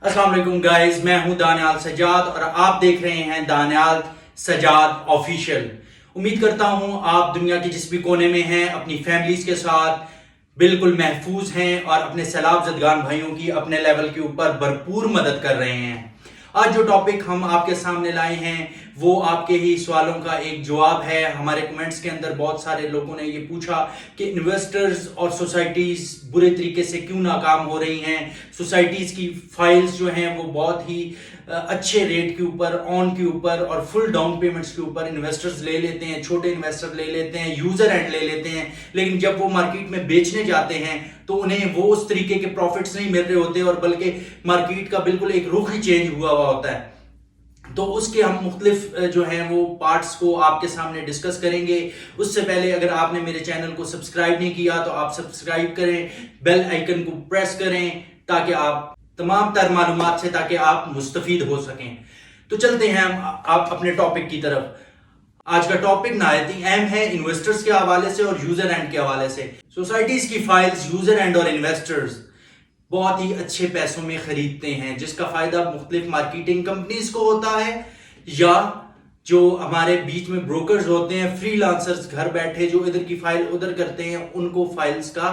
अस्सलाम वालेकुम गाइस, मैं हूं दानियाल सजाद और आप देख रहे हैं दानियाल सजाद ऑफिशियल। उम्मीद करता हूं आप दुनिया के जिस भी कोने में हैं अपनी फैमिलीज के साथ बिल्कुल महफूज हैं और अपने सैलाब ज़दगान भाइयों की अपने लेवल के ऊपर भरपूर मदद कर रहे हैं। आज जो टॉपिक हम आपके सामने लाए हैं वो आपके ही सवालों का एक जवाब है। हमारे कमेंट्स के अंदर बहुत सारे लोगों ने ये पूछा कि इन्वेस्टर्स और सोसाइटीज बुरे तरीके से क्यों नाकाम हो रही हैं। सोसाइटीज की फाइल्स जो हैं वो बहुत ही अच्छे रेट के ऊपर, ऑन के ऊपर और फुल डाउन पेमेंट्स के ऊपर इन्वेस्टर्स ले लेते हैं, छोटे इन्वेस्टर ले लेते हैं, यूजर एंड ले लेते हैं, लेकिन जब वो मार्केट में बेचने जाते हैं तो उन्हें वो उस तरीके के प्रॉफिट्स नहीं मिल रहे होते और बल्कि मार्केट का बिल्कुल एक रुख ही चेंज हुआ होता है। तो उसके हम मुख्तलिफ जो हैं वो पार्ट्स को आपके सामने डिस्कस करेंगे। उससे पहले अगर आपने मेरे चैनल को सब्सक्राइब नहीं किया तो आप सब्सक्राइब करें, बेल आइकन को प्रेस करें ताकि आप तमाम तर मालूमात से ताकि आप मुस्तफीद हो सकें। तो चलते हैं हम आप अपने टॉपिक की तरफ। आज का टॉपिक नहायत ही अहम है इन्वेस्टर्स के हवाले से और यूजर एंड के हवाले से। सोसाइटीज की फाइल्स यूजर एंड और इन्वेस्टर्स बहुत ही अच्छे पैसों में खरीदते हैं, जिसका फायदा मुख्तलिफ मार्केटिंग कंपनीज को होता है या जो हमारे बीच में ब्रोकर्स होते हैं, फ्रीलांसर्स घर बैठे जो इधर की फाइल उधर करते हैं, उनको फाइल्स का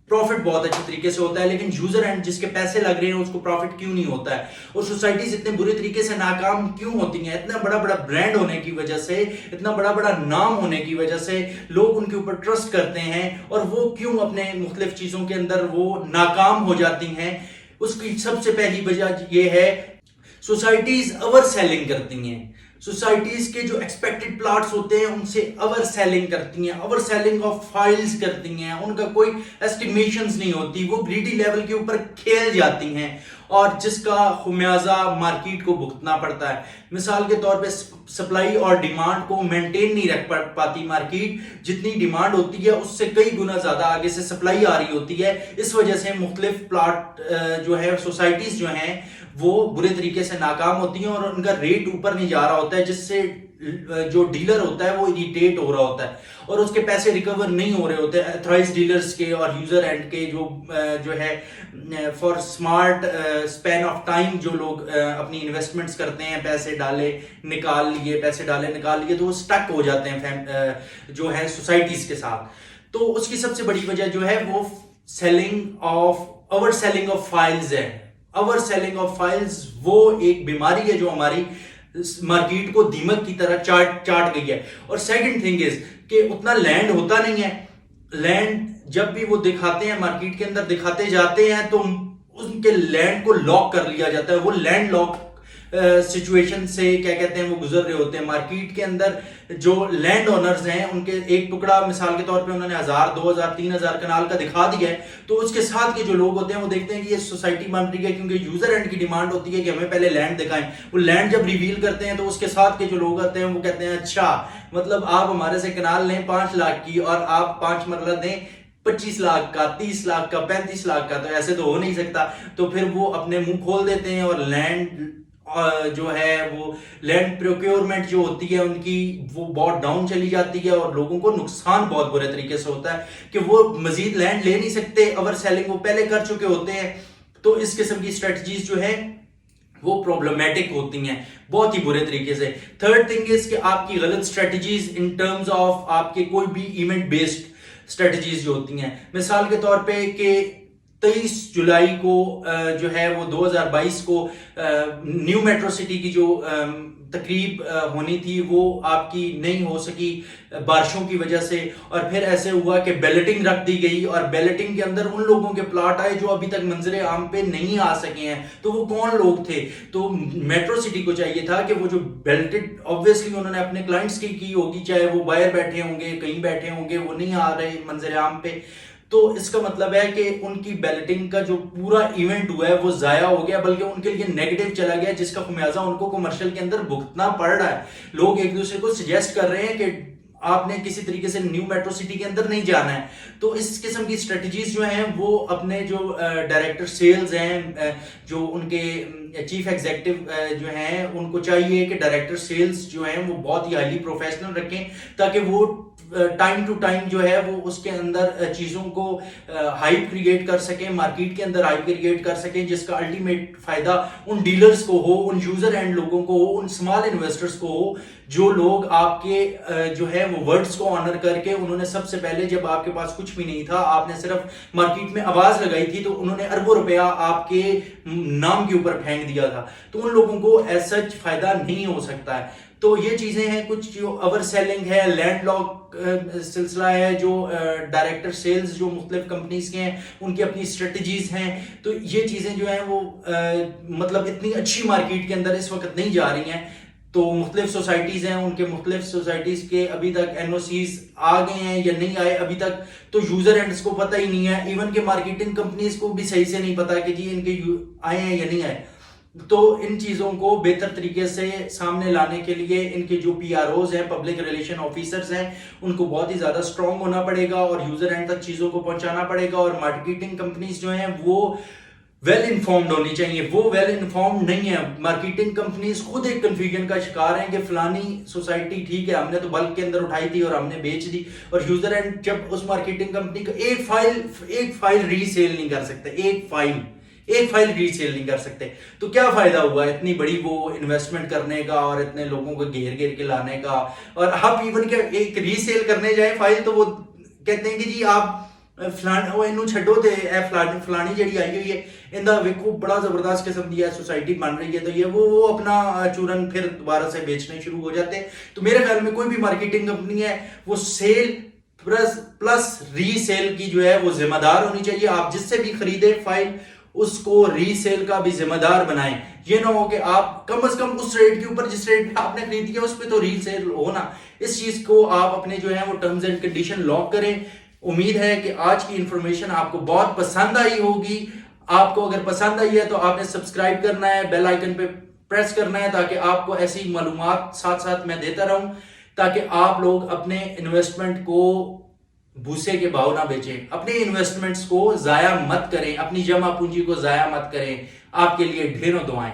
प्रॉफिट बहुत अच्छे तरीके से होता है। लेकिन यूजर एंड जिसके पैसे लग रहे हैं उसको प्रॉफिट क्यों नहीं होता है? और सोसाइटीज इतने बुरे तरीके से नाकाम क्यों होती हैं? इतना बड़ा बड़ा ब्रांड होने की वजह से, इतना बड़ा बड़ा नाम होने की वजह से लोग उनके ऊपर ट्रस्ट करते हैं और वो क्यों अपने मुख्तलिफ चीजों के अंदर वो नाकाम हो जाती हैं? उसकी सबसे पहली वजह यह है सोसाइटीज ओवर सेलिंग करती हैं। सोसाइटीज के जो एक्सपेक्टेड प्लॉट्स होते हैं उनसे ओवर सेलिंग करती हैं, ओवर सेलिंग ऑफ फाइल्स करती हैं, उनका कोई एस्टिमेशंस नहीं होती, वो ग्रीडी लेवल के ऊपर खेल जाती हैं और जिसका खुमियाजा मार्केट को भुगतना पड़ता है। मिसाल के तौर पे सप्लाई और डिमांड को मेंटेन नहीं रख पाती मार्केट, जितनी डिमांड होती है उससे कई गुना ज्यादा आगे से सप्लाई आ रही होती है। इस वजह से मुख्तलिफ प्लॉट जो है सोसाइटीज जो हैं वो बुरे तरीके से नाकाम होती हैं और उनका रेट ऊपर नहीं जा रहा होता है, जिससे जो डीलर होता है वो इरिटेट हो रहा होता है और उसके पैसे रिकवर नहीं हो रहे होते। अथॉराइज्ड डीलर्स के और यूजर एंड के जो है for smart span of time जो लोग अपनी इन्वेस्टमेंट्स करते हैं, पैसे डाले निकाल लिए, पैसे डाले निकाल लिए, तो वो स्टक हो जाते हैं जो है सोसाइटीज के साथ। तो उसकी सबसे बड़ी वजह जो है वो ओवर सेलिंग ऑफ फाइल्स है। ओवर सेलिंग ऑफ फाइल्स वो एक बीमारी है जो हमारी मार्केट को दीमक की तरह चाट गई है। और सेकंड थिंग इज कि उतना लैंड होता नहीं है। लैंड जब भी वो दिखाते हैं मार्केट के अंदर दिखाते जाते हैं तो उनके लैंड को लॉक कर लिया जाता है। वो लैंड लॉक सिचुएशन से क्या कहते हैं वो गुजर रहे होते हैं। मार्केट के अंदर जो लैंड ओनर्स हैं उनके एक टुकड़ा मिसाल के तौर पे उन्होंने 1000, 2000, 3000 कनाल का दिखा दिया है, तो उसके साथ के जो लोग होते हैं वो देखते हैं कि ये सोसाइटी बन रही है, क्योंकि यूजर एंड की डिमांड होती है कि हमें पहले लैंड दिखाएं। वो लैंड जब रिवील करते हैं तो उसके साथ के जो लोग होते हैं वो कहते हैं अच्छा मतलब आप हमारे से कनाल लें 5 लाख की और आप 5 मरला दें 25 लाख का, 30 लाख का, 35 लाख का, तो ऐसे तो हो नहीं सकता। तो फिर वो अपने मुंह खोल देते हैं और लैंड जो है वो लैंड प्रोक्योरमेंट जो होती है उनकी वो बहुत डाउन चली जाती है और लोगों को नुकसान बहुत बुरे तरीके से होता है कि वो मजीद लैंड ले नहीं सकते। ओवर सेलिंग वो पहले कर चुके होते हैं। तो इस किस्म की स्ट्रेटजीज जो है वो प्रॉब्लमेटिक होती हैं बहुत ही बुरे तरीके से। थर्ड थिंग इज कि आपकी गलत स्ट्रेटजीज इन टर्म्स ऑफ आपके कोई भी इवेंट बेस्ड स्ट्रेटजीज जो होती हैं, मिसाल के तौर पे कि 23 जुलाई को जो है वो 2022 को न्यू मेट्रो सिटी की जो तकरीब होनी थी वो आपकी नहीं हो सकी बारिशों की वजह से। और फिर ऐसे हुआ कि बैलेटिंग रख दी गई और बैलेटिंग के अंदर उन लोगों के प्लॉट आए जो अभी तक मंजरे आम पे नहीं आ सके हैं। तो वो कौन लोग थे? तो मेट्रो सिटी को चाहिए था कि वो जो बैलेटेड ऑब्वियसली उन्होंने अपने क्लाइंट्स की होगी, चाहे वो बाहर बैठे होंगे कहीं बैठे होंगे, वो नहीं आ रहे मंजरे आम पे। तो इसका मतलब है कि उनकी बैलेटिंग का जो पूरा इवेंट हुआ है वो जाया हो गया, बल्कि उनके लिए नेगेटिव चला गया, जिसका खुमियाजा उनको कमर्शियल के अंदर भुगतना पड़ रहा है। लोग एक दूसरे को सजेस्ट कर रहे हैं कि आपने किसी तरीके से न्यू मेट्रो सिटी के अंदर नहीं जाना है। तो इस किस्म की स्ट्रेटजीज जो हैं वो अपने जो डायरेक्टर सेल्स हैं, जो उनके चीफ एग्जीक्यूटिव जो हैं, उनको चाहिए कि डायरेक्टर सेल्स जो हैं वो बहुत ही हाईली प्रोफेशनल रखें, ताकि वो टाइम टू टाइम जो है वो उसके अंदर चीज़ों को हाइप क्रिएट कर सकें, मार्केट के अंदर हाइप क्रिएट कर सकें, जिसका अल्टीमेट फायदा उन डीलर्स को हो, उन यूजर एंड लोगों को हो, उन स्मॉल इन्वेस्टर्स को हो, जो लोग आपके जो है वो वर्ड्स को ऑनर करके, उन्होंने सबसे पहले जब आपके पास कुछ भी नहीं था, आपने सिर्फ मार्केट में आवाज लगाई थी, तो उन्होंने अरबों रुपया आपके नाम के ऊपर फेंक दिया था। तो उन लोगों को एज सच फायदा नहीं हो सकता है। तो ये चीजें हैं कुछ, जो ओवर सेलिंग है, लैंड लॉक सिलसिला है, जो डायरेक्टर सेल्स जो मुख्तलिफ कंपनीज के हैं उनकी अपनी स्ट्रेटजीज हैं। तो ये चीजें जो हैं वो मतलब इतनी अच्छी मार्केट के अंदर इस वक्त नहीं जा रही हैं। तो मुख्तलिफ सोसाइटीज हैं, उनके मुख्तलिफ सोसाइटीज के अभी तक एनओसीज आ गए हैं या नहीं आए अभी तक, तो यूजर एंड्स को पता ही नहीं है। इवन के मार्केटिंग कंपनीज को भी सही से नहीं पता कि जी इनके आए हैं या नहीं आए। तो इन चीजों को बेहतर तरीके से सामने लाने के लिए इनके जो पीआरओज हैं, पब्लिक रिलेशन ऑफिसर्स हैं, उनको बहुत ही ज्यादा स्ट्रांग होना पड़ेगा और यूजर एंड तक चीजों को पहुंचाना पड़ेगा। और मार्केटिंग कंपनीज जो हैं वो वेल इन्फॉर्म्ड होनी चाहिए। वो वेल इन्फॉर्म्ड नहीं है। मार्केटिंग कंपनीज खुद एक कंफ्यूजन का शिकार हैं कि फलानी सोसाइटी ठीक है, हमने तो बल्क के अंदर उठाई थी और हमने बेच दी, और यूजर एंड जब उस मार्केटिंग कंपनी का एक फाइल रीसेल नहीं कर सकते, एक फाइल रीसेल नहीं कर सकते, तो क्या फायदा हुआ इतनी बड़ी वो इन्वेस्टमेंट करने का और इतने लोगों को घेर घेर के लाने का। और आप इवन के एक रीसेल करने जाए फाइल, तो वो कहते हैं कि जी आप छो ते फलानी जी आई हुई है, इंदा वेखो बड़ा जबरदस्त किस्म की सोसाइटी बन रही है, तो ये वो अपना चूरन फिर दोबारा से बेचने शुरू हो जाते हैं। तो मेरे ख्याल में कोई भी मार्केटिंग कंपनी है वो सेल प्लस रीसेल की जो है वो जिम्मेदार होनी चाहिए। आप जिससे भी खरीदे फाइल, उसको रीसेल का भी जिम्मेदार बनाएं। ये ना हो कि आप कम से कम उस रेट के ऊपर जिस रेट पे आपने खरीदी है उस पे तो रीसेल हो ना। इस चीज को आप अपने जो है वो टर्म्स एंड कंडीशन लॉक करें। उम्मीद है कि आज की इंफॉर्मेशन आपको बहुत पसंद आई होगी। आपको अगर पसंद आई है तो आपने सब्सक्राइब करना है, बेल आइकन पे प्रेस करना है, ताकि आपको ऐसी मालूमात साथ साथ मैं देता रहूं, ताकि आप लोग अपने इन्वेस्टमेंट को भूसे के भाव ना बेचें, अपने इन्वेस्टमेंट्स को जाया मत करें, अपनी जमा पूंजी को जाया मत करें। आपके लिए ढेरों दुआएं।